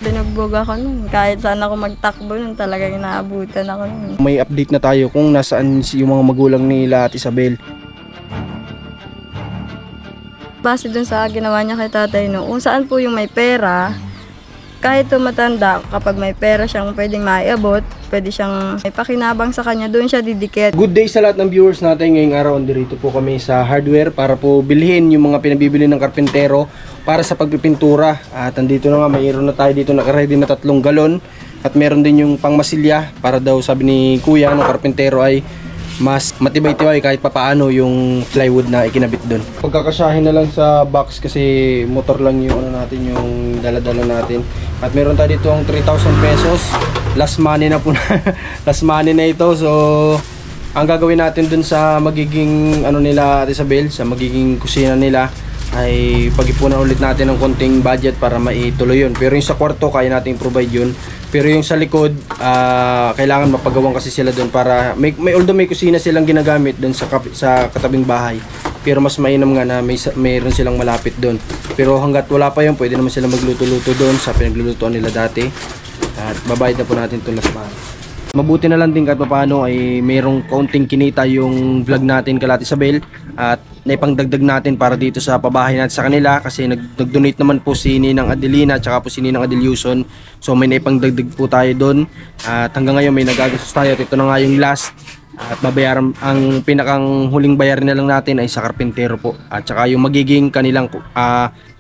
Binugbog ako nun. Kahit saan ako magtakbo nun, talagang inaabutan ako nun. May update na tayo kung nasaan yung mga magulang nila at Isabel. Base dun sa ginawa niya kay tatay no, kung saan po yung may pera, kahit tumatanda, kapag may pera siyang pwedeng maiabot, pwede siyang may pakinabang sa kanya, doon siya didikit. Good day sa lahat ng viewers natin ngayong araw. Dito po kami sa hardware para po bilhin yung mga pinabibili ng karpentero para sa pagpipintura. At andito na nga, mayroon na tayo dito nakaready na 3 galon. At meron din yung pangmasilya para daw sabi ni kuya ng karpentero ay mas matibay-tibay kahit papaano yung plywood na ikinabit doon. Pagkakasyahin na lang sa box kasi motor lang yung ano natin, yung dala-dala natin. At meron tayo dito ang 3,000 pesos. Last money na po last money na ito. So ang gagawin natin dun sa magiging ano nila Ate Isabel, sa magiging kusina nila ay pag-ipunan ulit natin ng konting budget para maituloy yun. Pero yung sa kwarto kaya natin provide yun. Pero yung sa likod kailangan mapagawang kasi sila doon para may although may kusina silang ginagamit doon sa katabing bahay. Pero mas mainam nga na mayroon silang malapit doon. Pero hanggat wala pa yun, pwede naman sila magluto-luto doon sa pinaglulutuan nila dati. At babayad na po natin itong last month. Mabuti na lang din kahit paano ay mayroong kaunting kinita yung vlog natin kay Ate Isabel at naipangdagdag natin para dito sa pabahay natin sa kanila kasi nag-donate naman po si Ninang Adelina at saka po si Ninang Adelyuson. So may naipangdagdag po tayo doon at hanggang ngayon may nagagastos tayo at ito na nga yung last at babayaran. Ang pinakang huling bayarin na lang natin ay sa karpentero po at saka yung magiging kanilang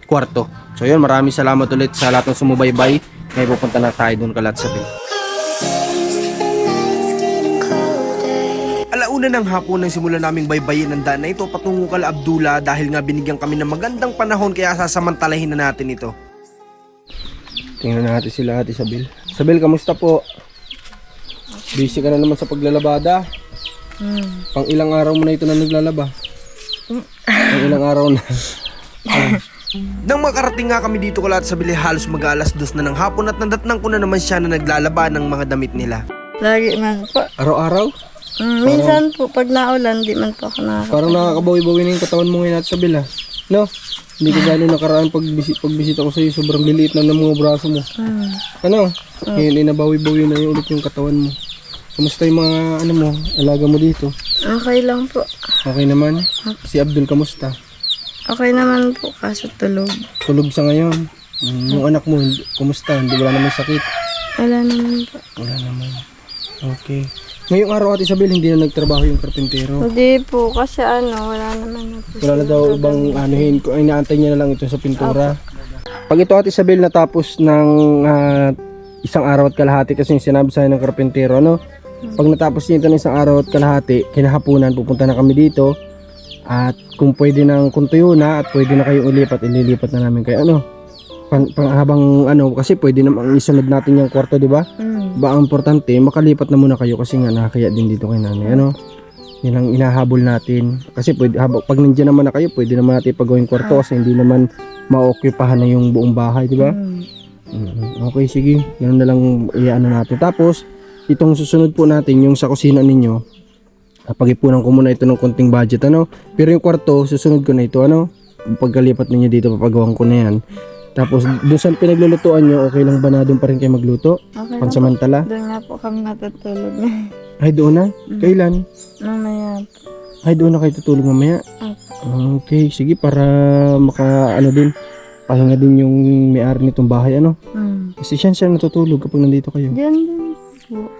kwarto. So yun, maraming salamat ulit sa lahat ng sumubaybay. Ngayon pupunta na tayo doon kay Ate Isabel. Alauna ng hapon nang simulan naming baybayin ng daan na ito patungo kala Abdullah dahil nga binigyan kami ng magandang panahon kaya sasamantalahin na natin ito. Tingnan natin sila Ate Isabel. Isabel, kamusta po? Busy ka na naman sa paglalabada. Pang ilang araw mo na ito na naglalaba? Pang ilang araw na. Nang makarating nga kami dito kala Ate Isabel, halos mag-alas 2 na ng hapon at nadatnang ko na naman siya na naglalaba ng mga damit nila. Lagi man po. Araw-araw? Minsan po, pag naulan, di man po ako nakakapag. Parang nakakabawi-bawi na yung katawan mo ngayon Ate Isabel ha? No? Hindi ko gano'n nakaraan pagbisita ko sa iyo, sobrang liliit na ng mga braso mo. Ano? Ngayon nabawi-bawi na yung ulit yung katawan mo. Kamusta yung mga ano mo, alaga mo dito? Okay lang po. Okay naman? Si Abdul kamusta? Okay naman po, kaso tulog. Tulog sa ngayon. Yung anak mo, kumusta? Hindi wala naman sakit? Wala naman po. Wala naman. Okay. Ngayong araw Ate Isabel, hindi na nagtrabaho yung karpentero. Hindi po, kasi wala naman na po. Wala na daw ibang anuhin. Inaantay niya na lang ito sa pintura. Pag ito Ate Isabel natapos ng isang araw at kalahati kasi yung sinabi sa akin ng karpentero, ano? Pag natapos niya ito ng isang araw at kalahati, kinahapunan pupunta na kami dito. At kung pwede nang kung tuyo na at pwede na kayong ilipat, ililipat na namin kayo. Ano? Habang ano, kasi pwede namang isunod natin yung kwarto, di ba? Ba ang importante, makalipat na muna kayo kasi nga nakakaya din dito kay nanay. Ano? Yan ang inahabol natin. Kasi pwede, pag nandiyan naman na kayo, pwede naman natin pagawin kwarto kasi hindi naman ma-occupahan na yung buong bahay, di ba? Okay, sige. Ganun na lang iano natin. Tapos, itong susunod po natin, yung sa kusina ninyo, pag-ipunan ko muna ito ng konting budget, ano? Pero yung kwarto, susunod ko na ito, ano? Pagkalipat ninyo dito, papagawan ko na yan. Tapos, doon sa pinaglulutuan nyo, okay lang ba na doon pa rin kayo magluto? Okay Pansamantala? Doon nga po kami natutulog. Ay, doon na? Kailan? Mamaya po. Ay, doon na kayo tutulog mamaya? Okay, sige, para ano din, pahinga din yung may-ari nitong bahay, ano? Kasi siya natutulog kapag nandito kayo. Diyan din po.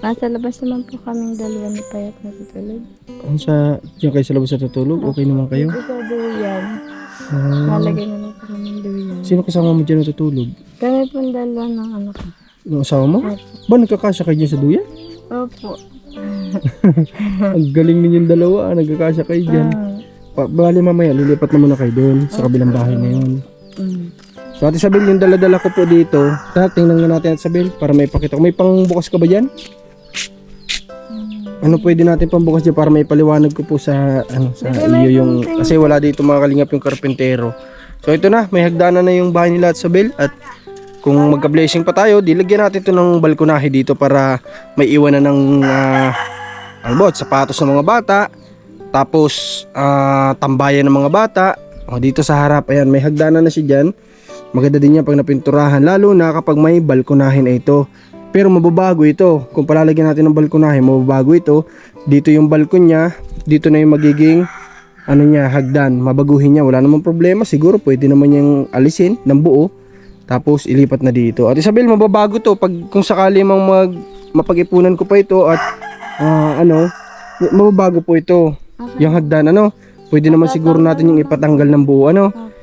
Nasa labas naman po kaming dalawa ni Payat natutulog. Diyan kayo sa labas natutulog? Okay naman kayo? Ito sa duyan. Nalagay naman po kaming duyan. Sino kasama mo dyan natutulog? Kami po dalawa ng anak ko. Yung asawa mo? Ba, nagkakasya kayo dyan sa duyan? Opo. Ang galing ninyong dalawa, nagkakasya kayo dyan. Bali mamaya, lilipat na muna kayo doon sa kabilang bahay na yun. So Ate Isabel, yung dala-dala ko po dito, tingnan nga natin Ate Isabel para may pakita ko. May pangbukas ka ba dyan? Ano pwede natin pambukas dyan para may paliwanag ko po sa iyo yung kasi wala dito mga kalingap yung karpentero. So ito na, may hagdanan na yung bahay nila Ate Isabel at kung magka-blessing pa tayo, dilagyan natin ito ng balkonahe dito para may iwan na ng sapatos ng mga bata, tapos tambayan ng mga bata. O dito sa harap, ayan, may hagdanan na siya dyan. Maganda din yan pag napinturahan, lalo na kapag may balkonahin na ito. Pero mababago ito. Kung palalagyan natin ng balkonahin, mababago ito. Dito yung balkon niya, dito na yung magiging ano niya, hagdan. Mabaguhin niya, wala namang problema. Siguro pwede naman yung alisin ng buo. Tapos ilipat na dito. At Isabel, mababago to pag kung sakali mang mapag-ipunan ko pa ito at mababago po ito. Yung hagdan, pwede naman siguro natin yung ipatanggal ng buo,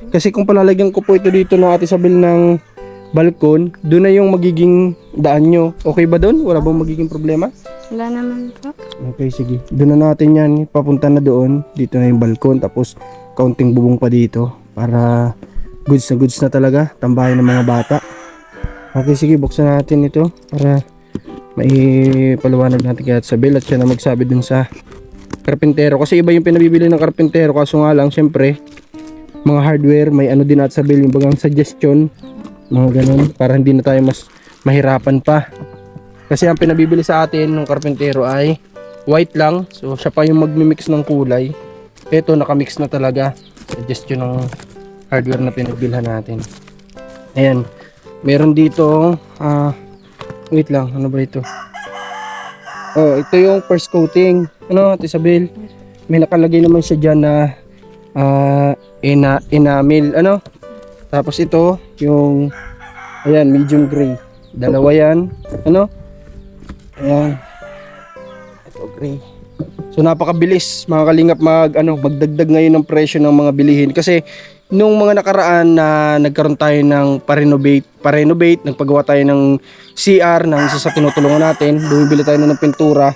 Kasi kung palalagyan ko po ito dito na Ate Isabel ng balkon, doon na yung magiging daan nyo. Okay ba doon? Wala bang magiging problema? Wala naman po. Okay, sige. Doon na natin yan. Papunta na doon. Dito na yung balkon. Tapos, kaunting bubong pa dito. Para goods na talaga. Tambahin ng mga bata. Okay, sige. Buksan natin ito. Para maipaliwanag natin kay Ate Isabel. At siya na magsabi dun sa karpintero. Kasi iba yung pinabibili ng karpintero. Kaso nga lang, syempre, mga hardware. May ano din Ate Isabel. Yung bagang suggestion. Mga ganun. Para hindi na tayo mas mahirapan pa. Kasi ang pinabibili sa atin ng karpentero ay white lang. So siya pa yung magmi-mix ng kulay. Ito nakamix na talaga. Suggestion ng hardware na pinagbilhan natin. Ayan. Meron dito wait lang. Ano ba ito? Oh, ito yung first coating. Ate Isabel? May nakalagay naman siya dyan na enamel. Tapos ito yung ayan, medium gray. Dalawa yan. Ayan. Ito gray. So napakabilis mga kalingap magdagdag ngayon ng presyo ng mga bilihin kasi nung mga nakaraan na nagkaroon tayo ng pa-renovate, nagpagawa tayo ng CR ng isa sa tinutulungan natin, bumibili tayo ng pintura.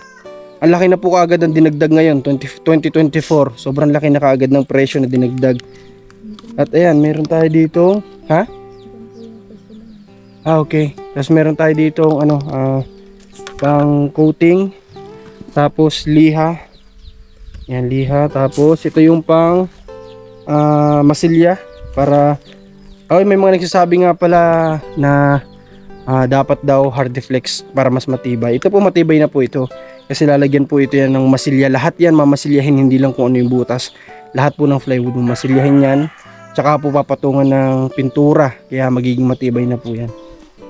Ang laki na po kaagad ang dinagdag ngayon, 2024. Sobrang laki na kaagad ng presyo na dinagdag. At ayan, meron tayo dito, okay. Tapos meron tayo dito pang coating, tapos liha. Yan, liha. Tapos ito yung pang masilya para may mga nagsasabi nga pala na dapat daw hard deflex para mas matibay. Ito po matibay na po ito. Kasi lalagyan po ito yan ng masilya. Lahat yan mamasilyahin, hindi lang kung ano yung butas. Lahat po ng plywood mamasilyahin yan. Tsaka po papatungan ng pintura. Kaya magiging matibay na po yan.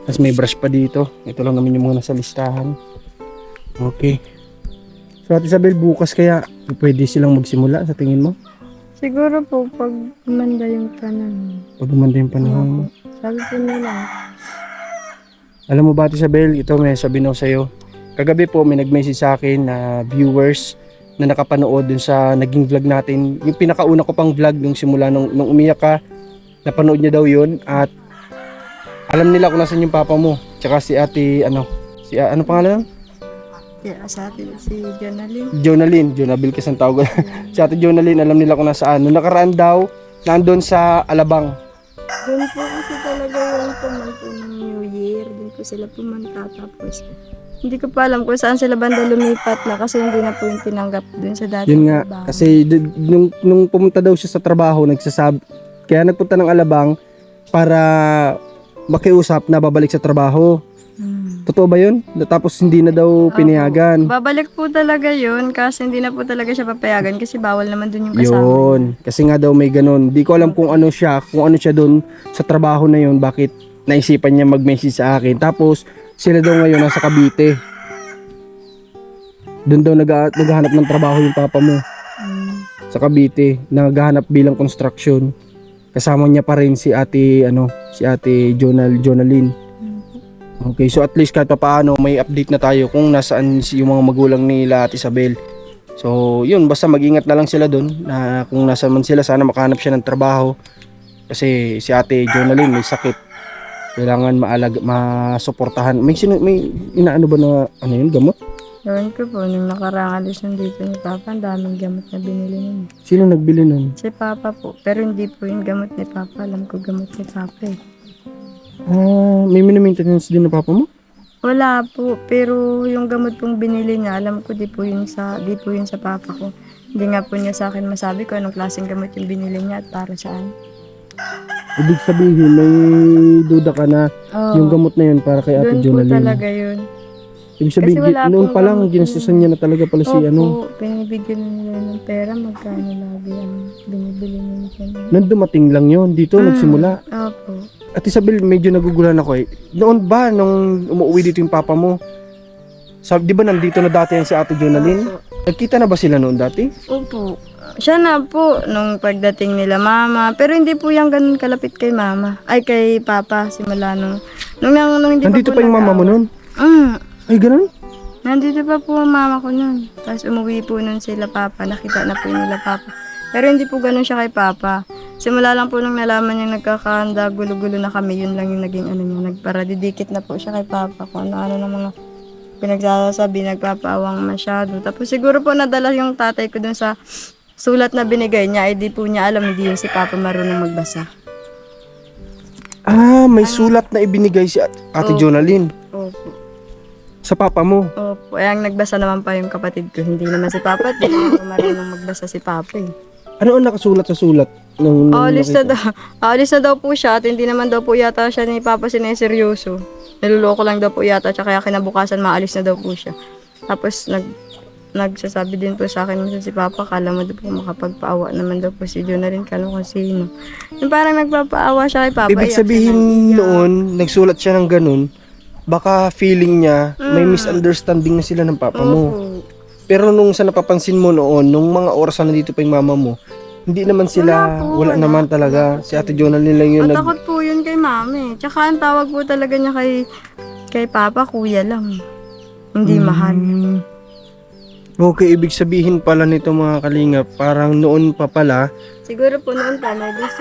Tapos may brush pa dito. Ito lang naman yung mga nasa listahan. Okay. So Ate Isabel, bukas kaya pwede silang magsimula sa tingin mo? Siguro po pag umanda yung panahon. Pag umanda yung panahon. Sabi po nila. Alam mo ba Ate Isabel, ito may sabihin ako sa'yo. Kagabi po may nag-message sa akin na viewers na nakapanood dun sa naging vlog natin. Yung pinakauna ko pang vlog nung simula nung umiyak ka, napanood niya daw yun at alam nila kung nasan yung papa mo. Tsaka si ate, ano pangalan? Sa atin si Jonalyn. Jonabil kasi ang tawag. Si ate Jonalyn, alam nila kung nasaan. Nung nakaraan daw, nandun sa Alabang. Doon po kasi talaga yung pumunta ng New Year. Doon po sila pumunta. Tapos hindi ko pa alam kung saan sila banda lumipat na kasi hindi na po yung tinanggap doon sa dati. Yun nga, kasi nung pumunta daw siya sa trabaho, kaya nagpunta ng Alabang para makiusap na babalik sa trabaho. Totoo ba yun? Tapos hindi na daw pinayagan. Babalik po talaga yun kasi hindi na po talaga siya papayagan kasi bawal naman doon yung kasama. Yun, kasi nga daw may ganun. Di ko alam kung ano siya doon sa trabaho na yun, bakit naisipan niya mag-message sa akin. Tapos sila daw ngayon nasa Cavite. Doon daw naghahanap ng trabaho yung papa mo. Sa Cavite, naghahanap bilang construction. Kasama niya pa rin si ate Jonalyn. Okay, so at least kahit paano may update na tayo kung nasaan yung mga magulang nila Ate Isabel. So, yun, basta mag-ingat na lang sila doon na kung nasaan man sila, sana makahanap siya ng trabaho. Kasi si Ate Jonalyn may sakit. Kailangan masuportahan. May inaano ba na gamot? Gawin ko po, nung nakarang alis nandito ni Papa, ang daming gamot na binili niya. Sino nagbili nun? Si Papa po, pero hindi po yung gamot ni Papa. Alam ko gamot ni Papa eh. May maintenance din na papa mo? Wala po, pero yung gamot pong binili niya, alam ko di po yun sa Papa ko. Hindi nga po niya sa akin masabi ko anong klaseng gamot yung binili niya at para saan. Ibig sabihin, may duda ka na yung gamot na yun para kay Ate Doon po Jonalyn. talaga yun. Ibig sabihin, Kasi wala noon pong pa lang, gamot ginastusan niya na talaga pala si ano. Opo, binibigyan na nila ng pera, magkano lagi ang binibili nila. Nang dumating lang yon dito, nagsimula. Opo. At Isabel, medyo nagugulan ako eh. Noon ba, nung umuwi dito yung papa mo, di ba nandito na dati yan si Ate Jonalyn? Opo. Nagkita na ba sila noon dati? Opo. Siya na po nung pagdating nila mama. Pero hindi po yung ganun kalapit kay mama. Ay, kay papa. Simula nung hindi Nandito pa po pa yung mama mo noon? Ay, ganun? Nandito pa po ang mama ko nun. Tapos umuwi po nun sila papa. Nakita na po nila papa. Pero hindi po ganun siya kay papa. Simula lang po nung nalaman niya nagkakahanda, gulo-gulo na kami. Yun lang yung naging ano niya. Nagparadidikit na po siya kay papa. Kung ano ng mga pinagsasabi, nagpapaawang masyado. Tapos siguro po nadala yung tatay ko dun sa sulat na binigay niya. Ay di po niya alam, hindi yun si papa marunong magbasa. Ah, may sulat na ibinigay si Ate Opo. Jonalyn Opo. sa papa mo. Opo. Ay, ang nagbasa naman pa yung kapatid ko. Hindi naman si papa. At hindi naman marunong magbasa si papa eh. Ano ang nakasulat sa sulat? Nung Aalis na nakita? daw. Aalis na daw po siya at hindi naman daw po yata siya ni Papa sineseryoso. Niloloko lang daw po yata at kaya kinabukasan maalis na daw po siya. Tapos nagsasabi din po sa akin minsan si Papa, kala mo daw po makapagpaawa naman daw po si Jonalyn, kala mo kung sino. Yung parang nagpapaawa siya kay Papa. Ibig iyak sabihin siya ng iyak. noon, nagsulat siya ng ganun, baka feeling niya may misunderstanding na sila ng papa mo. Opo. Pero nung sa napapansin mo noon, nung mga oras na nandito pa yung mama mo, hindi naman sila, wala naman talaga. Si Ate Jonalyn lang yun. Matakot po yun kay Mami. Tsaka ang tawag po talaga niya kay Papa, kuya lang. Hindi mahal. Okay, ibig sabihin pala nito mga kalingap, parang noon pa pala, Siguro po noon pa,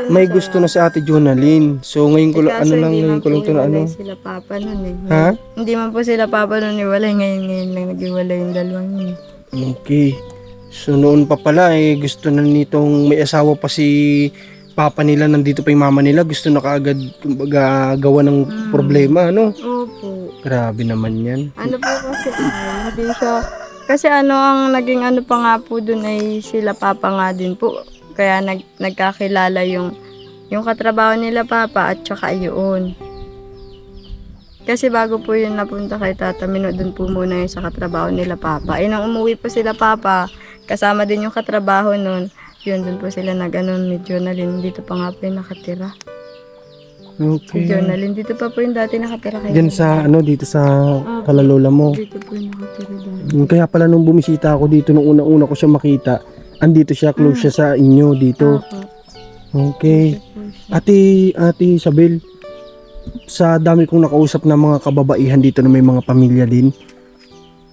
may gusto na si Ate Jonalyn. So ngayon ko lang, ano lang, ngayon ko lang ito na ano. Sila papa nun eh. Ha? Hindi man po sila papa nun iwalay. Ngayon lang nag-iwalay yung dalawang yun. Okay. So noon pa pala gusto na nitong may asawa pa si papa nila, nandito pa yung mama nila, gusto na kaagad kumbaga gawa ng problema, ano? Opo. Grabe naman yan. Ano po kasi, hindi siya, kasi ano ang naging ano pa nga po dun ay sila papa nga din po. Kaya nagkakilala yung katrabaho nila papa at saka yun. Kasi bago po yun napunta kay Tata Mino, dun po muna yung sa katrabaho nila papa. Nang umuwi po sila papa, kasama din yung katrabaho nun. Yun, dun po sila nag-ano ni Jonalyn. Dito pa nga po yung nakatira. Si Okay. Jonalyn, dito pa po yung dati nakatira kayo. Diyan sa ano, dito sa kalalola mo. Dito po yung nakatira dati. Kaya pala nung bumisita ako dito, nung una-una ko siya makita, andito siya, close siya sa inyo dito. Okay. Ate Isabel, sa dami kong nakausap na mga kababaihan dito na may mga pamilya din,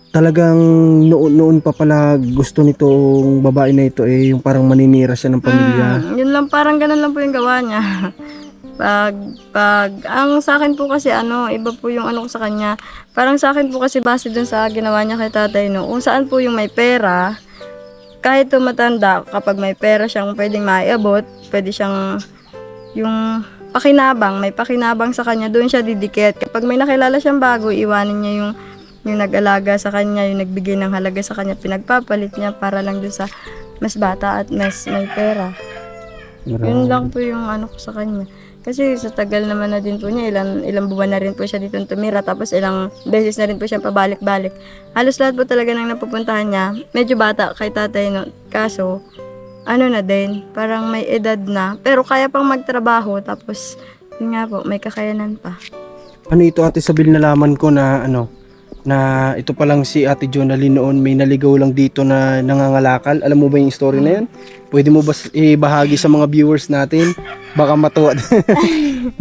talagang noon pa pala gusto nitong babae na ito yung parang maninira siya ng pamilya. Yun lang, parang ganun lang po yung gawa niya. Ang sa akin po kasi iba po yung ano ko sa kanya. Parang sa akin po kasi base dun sa ginawa niya kay tatay kung saan po yung may pera, kahit tumatanda, kapag may pera siyang pwedeng maiabot, pwede siyang yung may pakinabang sa kanya, doon siya didikit. Kapag may nakilala siyang bago, iwanin niya yung nag-alaga sa kanya, yung nagbigay ng halaga sa kanya, pinagpapalit niya para lang doon sa mas bata at mas may pera. Yun lang po yung ano ko sa kanya. Kasi sa tagal naman na din po niya, ilang buwan na rin po siya dito tumira, tapos ilang beses na rin po siya pabalik-balik. Halos lahat po talaga nang napupuntahan niya, medyo bata kay tatay kaso, na din, parang may edad na, pero kaya pang magtrabaho, tapos, yun nga po, may kakayanan pa. Ano ito, Ate Isabel, nalaman ko na na ito pa lang si Ate Jonalyn noon, may naligaw lang dito na nangangalakal. Alam mo ba yung story na yan? Pwede mo ba ibahagi sa mga viewers natin? Baka matuwa.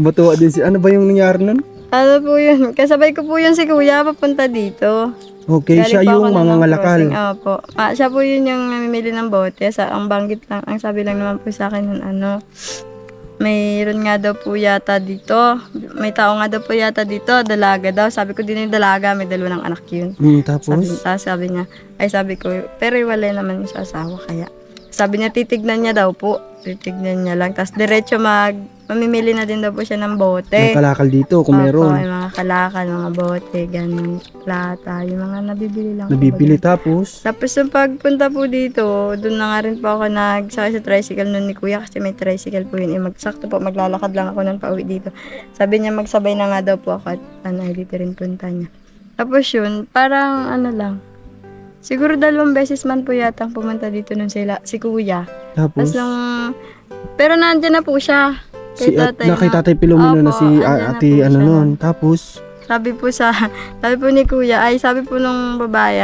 Matuwa din si, ano ba yung nangyari nun? Ano po yun, kasabay ko po yun si kuya, papunta dito. Okay, Galing siya pa ako yung nun ng mangangalakal. crossing. Opo. Siya po yun yung namimili ng bote. Ang banggit lang, ang sabi lang naman po sa akin nun, mayroon nga daw po yata dito. May tao nga daw po yata dito, dalaga daw. Sabi ko din yung dalaga, may dalawang anak yun. Tapos? Sabi niya, sabi ko, pero wala naman yung sa asawa kaya. Sabi niya, titignan niya daw po. Titignan niya lang. Tapos diretso mamimili na din daw po siya ng bote. Yung kalakal dito, kung meron. Opo, yung mga kalakal, mga bote, ganun, plata, yung mga nabibili lang. Nabibili tapos? Tapos yung pagpunta po dito, doon na nga rin po ako nagsakay sa tricycle nun ni kuya kasi may tricycle po yun. Magsakto po, maglalakad lang ako nun pauwi dito. Sabi niya magsabay na nga daw po ako at dito rin punta niya. Tapos yun, parang ano lang. Siguro 2 beses man po yata pumunta dito nun si kuya. Tapos, Tapos nung, pero nandiyan na po siya. Kay tatay. kay Tatay Pilomeno na Opo, si andyan na ate po ano siya nun. Tapos, Sabi po ni kuya, sabi po nung babae,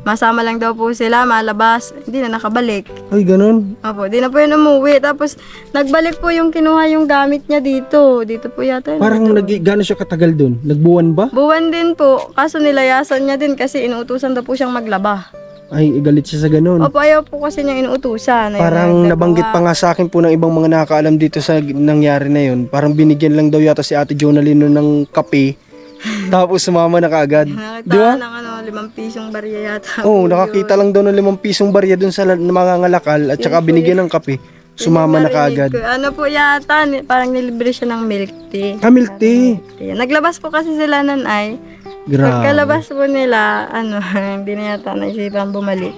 masama lang daw po sila, malabas. Hindi na nakabalik. ay ganun. Opo, di na po yun umuwi. Tapos, nagbalik po yung kinuha yung gamit niya dito. Dito po yata. Parang dito. gano'n siya katagal dun? Nagbuwan ba? Buwan din po. Kaso nilayasan niya din kasi inuutusan daw po siyang maglaba. Ay, galit siya sa ganun. Opo, ayaw po kasi niyang inuutusan. Ayaw Parang niya nabanggit pa nga sa akin po ng ibang mga nakakaalam dito sa nangyari na yun. Parang binigyan lang daw yata si Ate Jonalyn nun ng kape. Tapos sumama na kaagad. Nakita Di ba? ng 5 pisong barya yata. Oo, po nakakita lang daw ng 5 pisong barya dun sa mga ngalakal at saka binigyan ng kape. Sumama na kaagad. Ko. Ano po yata, parang nilibre siya ng milk tea. Milk tea. Naglabas po kasi sila nun ay. Grabe. Pagkalabas po nila, hindi na yata naisipan bumalik.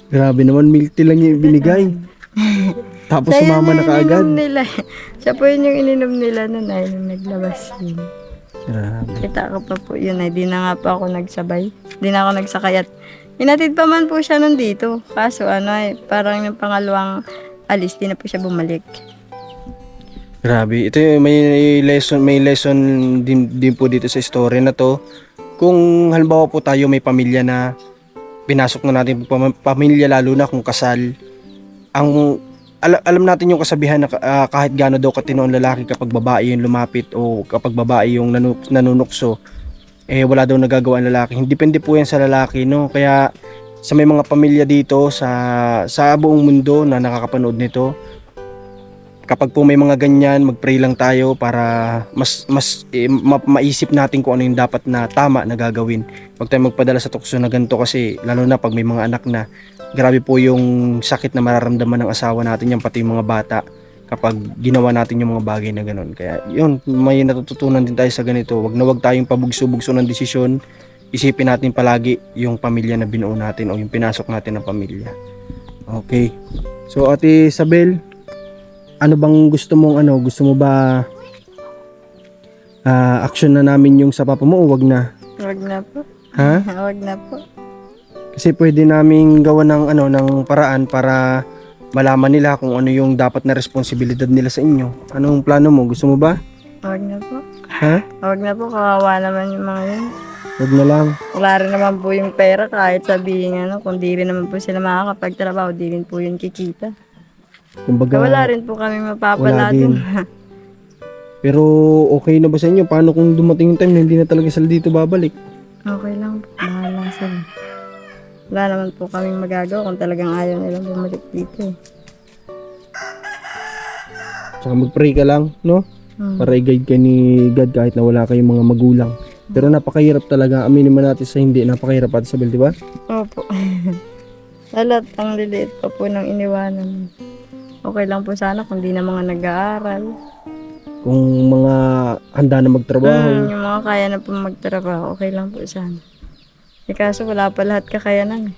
Grabe naman, milk tea lang yung binigay. Tapos Siya sumama yun na yung kaagad. ininom nila. Siya po yun yung ininom nila nun ay, nung naglabas yun. Grabe. Kita ko pa po yun ay, di na nga pa ako nagsabay. Di na ako nagsakay at hinatid pa man po siya nun dito. Kaso parang yung pangalawang alis, di na po siya bumalik. Grabe. Ito yung may lesson din po dito sa story na to. Kung halimbawa po tayo may pamilya na pinasok na natin pamilya, lalo na kung kasal, alam natin yung kasabihan na kahit gaano daw katino ang lalaki kapag babae yung lumapit o kapag babae yung nanunukso, wala daw nagagawa ang lalaki. Depende po yan sa lalaki, no? Kaya sa may mga pamilya dito sa buong mundo na nakakapanood nito, kapag po may mga ganyan, mag-pray lang tayo para maisip natin kung ano yung dapat na tama na gagawin. Huwag tayo magpadala sa tukso na ganito kasi lalo na pag may mga anak na, grabe po yung sakit na mararamdaman ng asawa natin, yung pati yung mga bata kapag ginawa natin yung mga bagay na ganun. Kaya yun, may natututunan din tayo sa ganito. Wag tayong pabugso-bugso ng desisyon. Isipin natin palagi yung pamilya na binuo natin o yung pinasok natin ng pamilya. Okay. So Ate Isabel, ano bang gusto mo ba action na namin yung sa papa mo o wag na? Wag na po. Ha? Wag na po. Kasi pwede naming gawa ng paraan para malaman nila kung ano yung dapat na responsibilidad nila sa inyo. Anong plano mo? Gusto mo ba? Wag na po. Ha? Wag na po, kawawa naman yung mga yun. Wag na lang. Wala rin naman po yung pera kahit sabihin kung di rin naman po sila makakapagtrabaho, di rin po yun kikita. Kumbaga, Wala rin po kami wala mapapala din. dun. Pero okay na ba sa inyo? Paano kung dumating yung time na hindi na talaga sila dito babalik? Okay lang po, bahala sila. Wala naman po kaming magagawa kung talagang ayaw nilang bumalik dito. Tsaka mag-pray ka lang, no? Para i-guide ka ni God kahit na wala kayong mga magulang. Pero napakahirap talaga. Aminin man natin sa hindi. Napakahirap, Ate Isabel, di ba? Opo. Lalat ang liliit pa po ng iniwanan. Okay lang po sana kung di na mga nag-aaral. Kung mga handa na magtrabaho. Yung mga kaya na po magtrabaho, okay lang po sana. Kaso wala pa lahat kakayanan.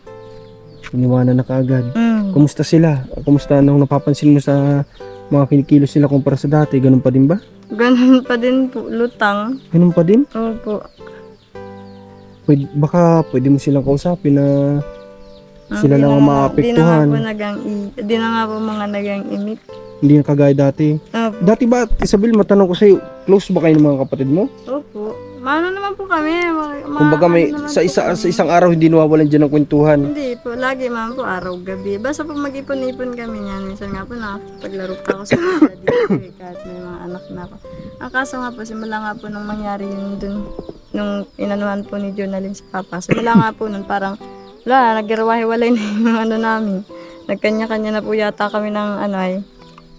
Iniwanan na kaagad. Mm. Kumusta sila? Kumusta nung napapansin mo sa mga kinikilos nila kumpara sa dati? Ganun pa din ba? Ganun pa din po, lutang. Ganun pa din? Opo. Baka pwede mo silang kausapin na sila lang ang maapektuhan. Di na nga po mga nagang imik. Hindi na kagaya dati. Opo. Dati ba, Isabel, matanong ko sa'yo, close ba kayo ng mga kapatid mo? Opo. Mano naman po kami. Kumbaga may sa isang araw hindi nawawalan diyan ng kwentuhan. Hindi po, lagi man po araw-gabi. Basta po mag-ipon-ipon kami niyan. Minsan nga po nakapaglaro pa ako sa mga dito kahit may mga anak na ako. Ang kaso nga po, simula nga po nung mangyari yun dun, nung inanuhan po ni Jonalyn sa papa. Simula nga po nun parang, nagarawahiwalay na yung namin. Nagkanya-kanya na po yata kami ng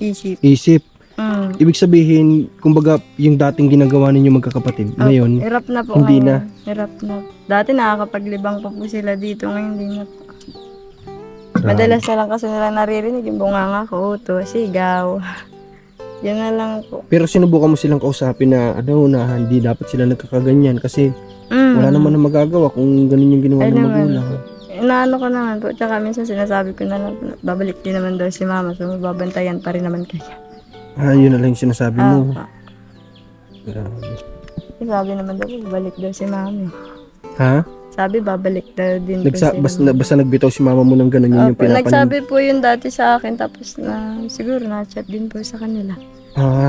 isip. Isip. Mm. Ibig sabihin, kumbaga yung dating ginagawa ninyo magkakapatid, ngayon, Hirap na po hindi ngayon. na. Hirap na. Dati nakakapaglibang pa po sila dito, ngayon hindi na po. Madalas na lang kasi nila naririnig yung bunganga ko, uto, sigaw. Yan na lang po. Pero sinubukan mo silang kausapin na na hindi dapat sila nagkakaganyan kasi wala naman na magagawa kung ganun yung ginawa Ay ng naman. magulang. Inaano ko naman po, tsaka minsan sinasabi ko na lang, babalik din naman daw si mama, so mababantayan pa rin naman kaya. Yun na lang yung sinasabi mo. Apa. Grabe. Sabi naman daw, balik daw si mami. Ha? Sabi, babalik daw din po Basta nagbitaw si mama mo ng ganun, yun yung Opo, pinapanin. nagsabi po yun dati sa akin, tapos na siguro na-chat din po sa kanila.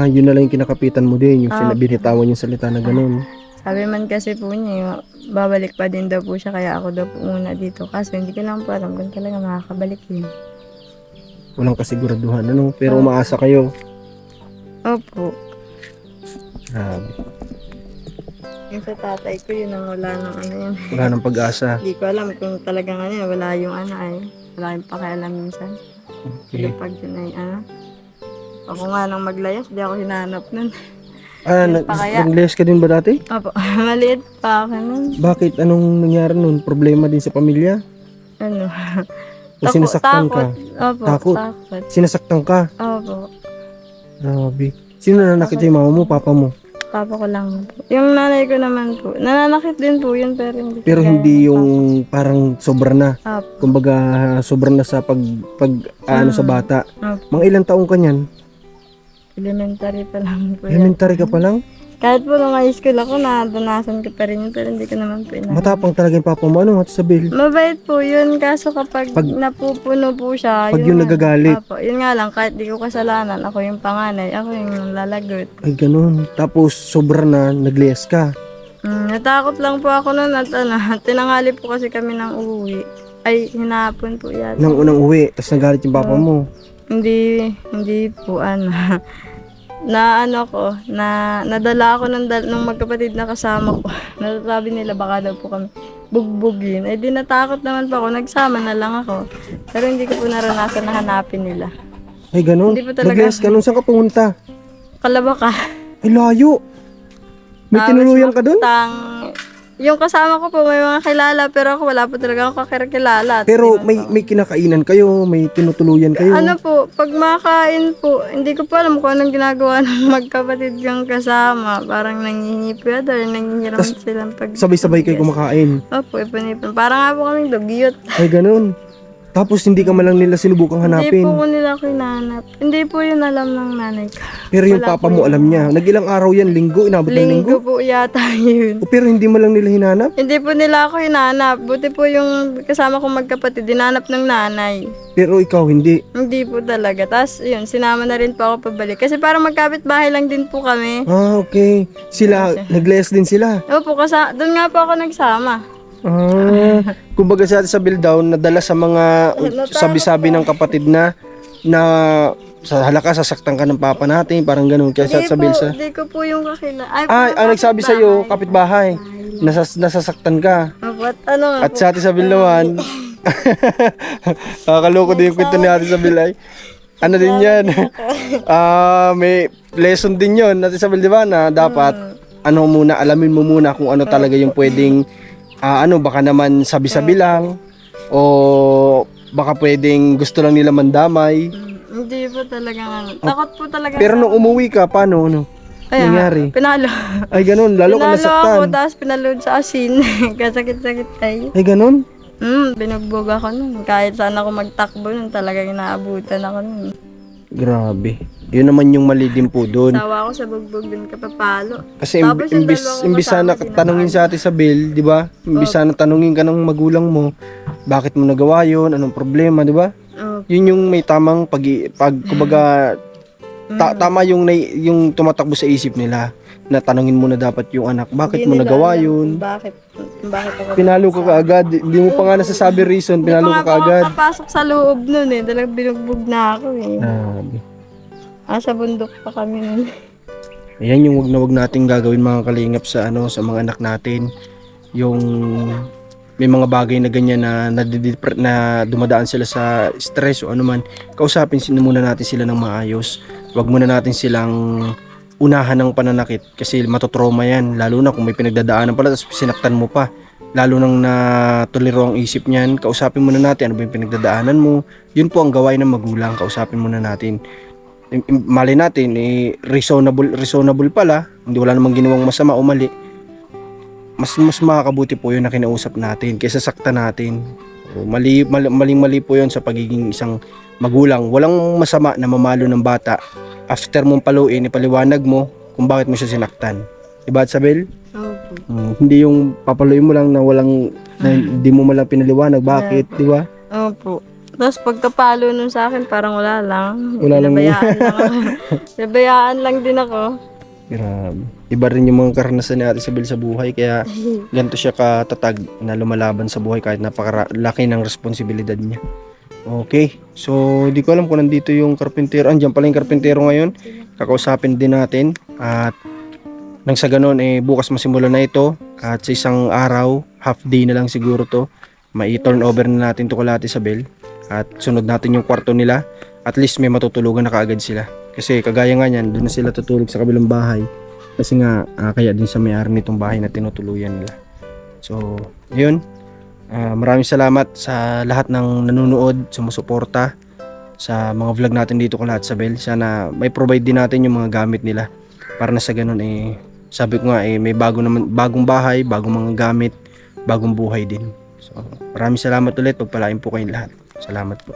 Yun na lang yung kinakapitan mo din, yung Ah. binitawan yung salita na ganun. Sabi man kasi po niya, babalik pa din daw po siya, kaya ako daw po muna dito. Kaso hindi ko lang po alam kung talaga makakabalik yun. Walang kasiguraduhan, ano? Pero umaasa kayo. Opo. Grabe. Yung sa tatay ko, yun ang wala ng ano yun. Wala nang pag-asa. Hindi ko alam kung talagang ano yun, wala yung ano ay. Wala yung pakialam minsan. Okay. Pag yun ay ano. Ako nga nang maglayas, di ako hinanap nun. Nag- pa kaya? nag-less ka din ba dati? Opo, maliit pa ako nun. Bakit? Anong nangyari nun? Problema din sa pamilya? Ano? O sinasaktan ka? Opo, Takot? takot. Sinasaktan ka? Opo, Grabe. Sino nanakit yung mama mo, papa mo? papa ko lang po. Yung nanay ko naman po, nananakit din po yun, pero hindi. Pero kagaya hindi ng yung parang sobra na. papa. Opo, Kumbaga, sobra na sa ano sa bata. opo. Mga ilang taong ka niyan? Elementary pa lang po yan. Elementary ka pa lang? Kahit po nung high school ako, nadanasan ko pa rin yun, pero hindi ko naman po ina. Matapang talaga yung papa mo. Ano, Ate Isabel? Mabait po yun, kaso kapag Pag- napupuno po siya, Pag yung nga- nagagalit. Opo, yun nga lang, kahit di ko kasalanan, ako yung panganay, ako yung lalagot. Ay, ganun. Tapos, sobra na, nag-less ka. Natakot lang po ako noon at ano, tinanghali po kasi kami ng uwi. Ay, hinapon po yata. Nang unang uwi, tapos nagalit yung papa mo. Hindi po ano. Na ano ko, nadala ako nung magkapatid na kasama ko. Nasasabi nila baka daw po kami bugbugin. Eh di natakot naman po ako, nagsama na lang ako. Pero hindi ko po naranasan na hanapin nila. Ay, ganun. Hindi pa talaga. Nag-less ka nun. Saan ka pumunta? Kalabaka. Ay, layo. May Tapos tinuluyan ka dun? Yung kasama ko po may mga kilala, pero ako wala po talaga ako kakilala. Pero may kinakainan kayo, may tinutuluyan kayo. Ano po, pag makain po, hindi ko pa alam kung anong ginagawa ng magkapatid kong kasama. Parang nangingipi at nangingiram silang pag... Sabay-sabay kayo kumakain. Opo, ipon-ipon. Parang nga po kaming dugyot. Ay, ganun. Tapos hindi ka man lang nila sinubukang Hindi hanapin. po ko nila kinanap. Hindi po yun alam ng nanay ko. Pero yung Wala papa po mo yun. alam niya. Nag-ilang araw yan? Linggo? Inabot ng linggo? Linggo po yata yun. O, pero hindi mo lang nila hinanap? Hindi po nila ako hinanap. Buti po yung kasama kong magkapatid, dinanap ng nanay. Pero ikaw hindi. Hindi po talaga. Tapos yun, sinama na rin po ako pabalik. Kasi parang magkapit bahay lang din po kami. Okay. Sila, nag-less din sila. Opo, doon nga po ako nagsama. Kumbaga sa Ate Isabel daw, nadala sa mga sabi-sabi ng kapatid na sa halaka sasaktan ka ng papa natin, parang ganun. Kaya sa Ate Isabel sa... Hindi ko po yung kakila. ang nagsabi sa iyo, kapitbahay, nasasaktan ka. Opo, at ano nga At po. sa Ate Isabel naman, kakaloko din yung kwento ni Ate Isabel ay. Ano din yan? May lesson din yun, Ate Isabel, di ba? Na dapat, ano muna, alamin mo muna kung ano talaga yung pwedeng, baka naman sabi-sabi lang, o baka pwedeng gusto lang nila mandamay. Hindi po talaga ano. Takot po talaga. Pero nung umuwi ka, paano? Ano? Kaya, nangyari? Pinalo. Ay, ganun, lalo ka Pinalo ako, nasaktan. tapos pinaload sa asin. Kasakit-sakit ay. Ay, ganun? Binugbog ako nun. Kahit saan ako magtakbo nun, talagang inaabutan ako nun. Grabe. Yun naman yung mali din po doon. Sawa ako sa bugbog dun kapapalo. Kasi Tapos yung dalawang imbis sana kasama, tanungin sa Ate Isabel, di ba? Imbis sana tanungin ka ng magulang mo, bakit mo nagawa yun, anong problema, di ba? Oh, Yun yung may tamang kumbaga, tama yung tumatakbo sa isip nila na tanungin mo na dapat yung anak, bakit mo hindi nila nagawa alam yun? kung Bakit ako Pinalo ka kaagad, hindi mo pa nga nasasabi reason, pinalo ka kaagad. Hindi pa nga po ako kapasok sa loob nun eh. Talagang binugbog na ako eh. Grabe. Sa bundok pa kami nun. Ayan yung wag nating gagawin mga kalingap sa sa mga anak natin. Yung may mga bagay na ganyan na dumadaan sila sa stress o ano man. Kausapin muna natin sila ng maayos. Wag muna natin silang unahan ng pananakit kasi matotrauma yan. Lalo na kung may pinagdadaanan pala tapos sinaktan mo pa. Lalo nang natuliro ang isip niyan. Kausapin muna natin ano ba yung pinagdadaanan mo. Yun po ang gawain ng magulang. Kausapin muna natin. Mali natin reasonable pala, hindi wala namang ginawang masama o mali, mas makakabuti po yun na kinausap natin kaysa sakta natin. Mali po yun sa pagiging isang magulang. Walang masama na mamalo ng bata after mong paluin, ipaliwanag mo kung bakit mo siya sinaktan. Diba, Sabel? Opo. Hindi yung papaluin mo lang na walang, na hindi mo malang pinaliwanag. Bakit, di ba? Opo. Tapos pagkapalo nun sa akin, parang wala lang. Wala lang. Pinabayaan lang ako. Pinabayaan lang din ako. Grabe. Iba rin yung mga karanasan ni Ate Isabel sa buhay. Kaya ganito siya katatag na lumalaban sa buhay kahit napakalaki ng responsibilidad niya. Okay. So, di ko alam kung nandito yung karpintero. Andiyan pala yung karpintero ngayon. Kakausapin din natin. At nang sa ganun, bukas masimula na ito. At sa isang araw, half day na lang siguro to. Mai-turn over na natin to kala Ate Isabel. At sunod natin yung kwarto nila. At least may matutulugan na kaagad sila. Kasi kagaya nga niyan, doon na sila tutulog sa kabilang bahay. Kasi nga, kaya din sa may-ari nitong bahay na tinutuluyan nila. So, yun. Maraming salamat sa lahat ng nanonood, sumusuporta sa mga vlog natin dito kala Ate Isabel. Sana may provide din natin yung mga gamit nila. Para na sa ganun, sabi ko nga, may bagong bahay, bagong mga gamit, bagong buhay din. So, maraming salamat ulit. Pagpalain po kayong lahat. Salamat po.